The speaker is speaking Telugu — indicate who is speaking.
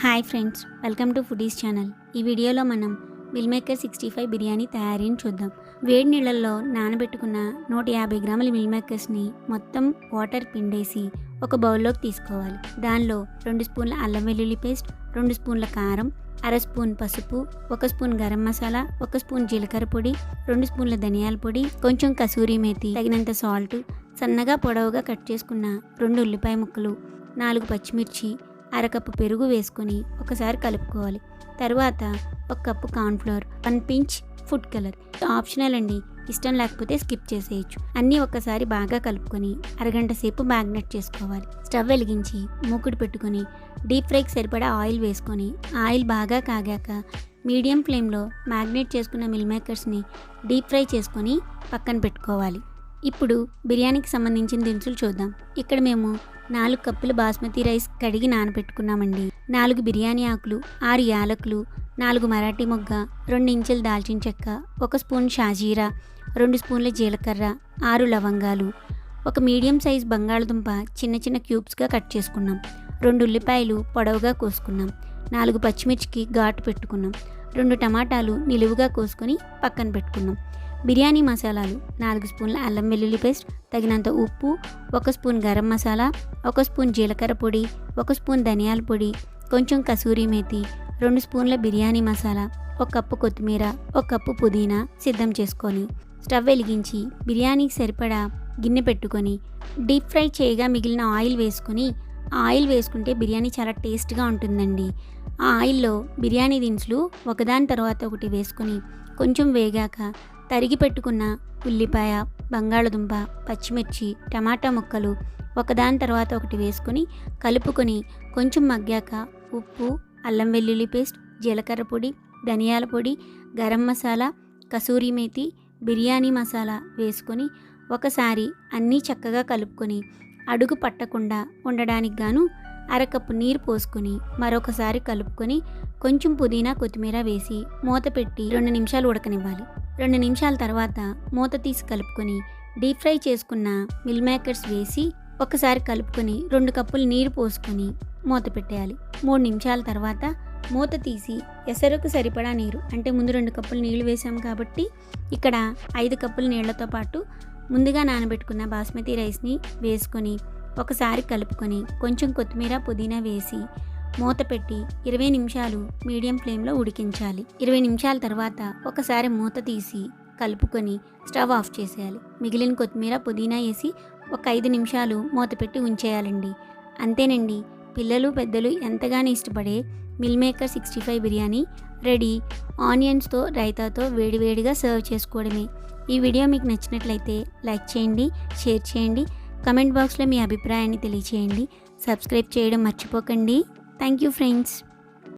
Speaker 1: Hi friends, welcome to foodies channel. ఈ వీడియోలో మనం మిల్ మేకర్ 65 బిర్యానీ తయారీని చూద్దాం. వేడి నీళ్ళల్లో నానబెట్టుకున్న 150 గ్రాముల మిల్ మేకర్స్ని మొత్తం వాటర్ పిండేసి ఒక బౌల్లోకి తీసుకోవాలి. దానిలో 2 స్పూన్ల అల్లం వెల్లుల్లి పేస్ట్, 2 స్పూన్ల కారం, అర స్పూన్ పసుపు, 1 స్పూన్ గరం మసాలా, 1 స్పూన్ జీలకర్ర పొడి, 2 స్పూన్ల ధనియాల పొడి, కొంచెం కసూరి మేతి, తగినంత సాల్ట్, సన్నగా పొడవుగా కట్ చేసుకున్న 2 ఉల్లిపాయ ముక్కలు, 4 పచ్చిమిర్చి, అరకప్పు పెరుగు వేసుకొని ఒకసారి కలుపుకోవాలి. తర్వాత 1 cup cornflour, 1 pinch food colour. Optional అండి, ఇష్టం లేకపోతే స్కిప్ చేసేయచ్చు. అన్నీ ఒక్కసారి బాగా కలుపుకొని అరగంట సేపు మ్యాగ్నెట్ చేసుకోవాలి. స్టవ్ వెలిగించి మూకుడు పెట్టుకొని డీప్ ఫ్రైకి సరిపడా ఆయిల్ వేసుకొని ఆయిల్ బాగా కాగాక మీడియం ఫ్లేమ్లో మ్యాగ్నెట్ చేసుకున్న మిల్ మేకర్స్ని డీప్ ఫ్రై చేసుకొని పక్కన పెట్టుకోవాలి. ఇప్పుడు బిర్యానీకి సంబంధించిన దినుసులు చూద్దాం. ఇక్కడ మేము 4 కప్పుల బాస్మతి రైస్ కడిగి నానబెట్టుకున్నామండి. 4 బిర్యానీ ఆకులు, 6 యాలకులు, 4 మరాఠీ మొగ్గ, 2 ఇంచుల దాల్చిన చెక్క, 1 స్పూన్ షాజీరా, 2 స్పూన్ల జీలకర్ర, 6 లవంగాలు, 1 మీడియం సైజ్ బంగాళదుంప చిన్న చిన్న క్యూబ్స్గా కట్ చేసుకున్నాం, 2 ఉల్లిపాయలు పొడవుగా కోసుకున్నాం, 4 పచ్చిమిర్చికి ఘాటు పెట్టుకున్నాం, 2 టమాటాలు నిలువుగా కోసుకొని పక్కన పెట్టుకున్నాం. బిర్యానీ మసాలాలు 4 స్పూన్ల అల్లం వెల్లుల్లి పేస్ట్, తగినంత ఉప్పు, 1 స్పూన్ గరం మసాలా, 1 స్పూన్ జీలకర్ర పొడి, 1 స్పూన్ ధనియాల పొడి, కొంచెం కసూరి మేతి, 2 స్పూన్ల బిర్యానీ మసాలా, 1 కప్పు కొత్తిమీర, 1 కప్పు పుదీనా సిద్ధం చేసుకొని స్టవ్ వెలిగించి బిర్యానీకి సరిపడా గిన్నె పెట్టుకొని డీప్ ఫ్రై చేయగా మిగిలిన ఆయిల్ వేసుకొని, ఆయిల్ వేసుకుంటే బిర్యానీ చాలా టేస్ట్గా ఉంటుందండి. ఆ ఆయిల్లో బిర్యానీ దినుసులు ఒకదాని తర్వాత ఒకటి వేసుకొని కొంచెం వేగాక తరిగి పెట్టుకున్న ఉల్లిపాయ, బంగాళదుంప, పచ్చిమిర్చి, టమాటా ముక్కలు ఒకదాని తర్వాత ఒకటి వేసుకొని కలుపుకొని కొంచెం మగ్గాక ఉప్పు, అల్లం వెల్లుల్లి పేస్ట్, జీలకర్ర పొడి, ధనియాల పొడి, గరం మసాలా, కసూరి మేతి, బిర్యానీ మసాలా వేసుకొని ఒకసారి అన్నీ చక్కగా కలుపుకొని అడుగు పట్టకుండా ఉండడానికి గాను అరకప్పు నీరు పోసుకొని మరొకసారి కలుపుకొని కొంచెం పుదీనా కొత్తిమీర వేసి మూత పెట్టి 2 నిమిషాలు ఉడకనివ్వాలి. 2 నిమిషాల తర్వాత మూత తీసి కలుపుకొని డీప్ ఫ్రై చేసుకున్న మిల్ మేకర్స్ వేసి ఒకసారి కలుపుకొని 2 కప్పులు నీరు పోసుకొని మూత పెట్టేయాలి. 3 నిమిషాల తర్వాత మూత తీసి ఎసరుకు సరిపడా నీరు, అంటే ముందు 2 కప్పులు నీళ్లు వేసాము కాబట్టి ఇక్కడ 5 కప్పుల నీళ్లతో పాటు ముందుగా నానబెట్టుకున్న బాస్మతి రైస్ని వేసుకొని ఒకసారి కలుపుకొని కొంచెం కొత్తిమీర పుదీనా వేసి మూత పెట్టి 20 నిమిషాలు మీడియం ఫ్లేమ్లో ఉడికించాలి. 20 నిమిషాల తర్వాత ఒకసారి మూత తీసి కలుపుకొని స్టవ్ ఆఫ్ చేసేయాలి. మిగిలిన కొత్తిమీర పుదీనా వేసి ఒక 5 నిమిషాలు మూత పెట్టి ఉంచేయాలండి. అంతేనండి, పిల్లలు పెద్దలు ఎంతగానో ఇష్టపడే మిల్ మేకర్ 65 బిర్యానీ రెడీ. ఆనియన్స్తో రైతాతో వేడివేడిగా సర్వ్ చేసుకోవడమే. ఈ వీడియో మీకు నచ్చినట్లయితే లైక్ చేయండి, షేర్ చేయండి, కమెంట్ బాక్స్లో మీ అభిప్రాయాన్ని తెలియచేయండి. సబ్స్క్రైబ్ చేయడం మర్చిపోకండి. Thank you friends.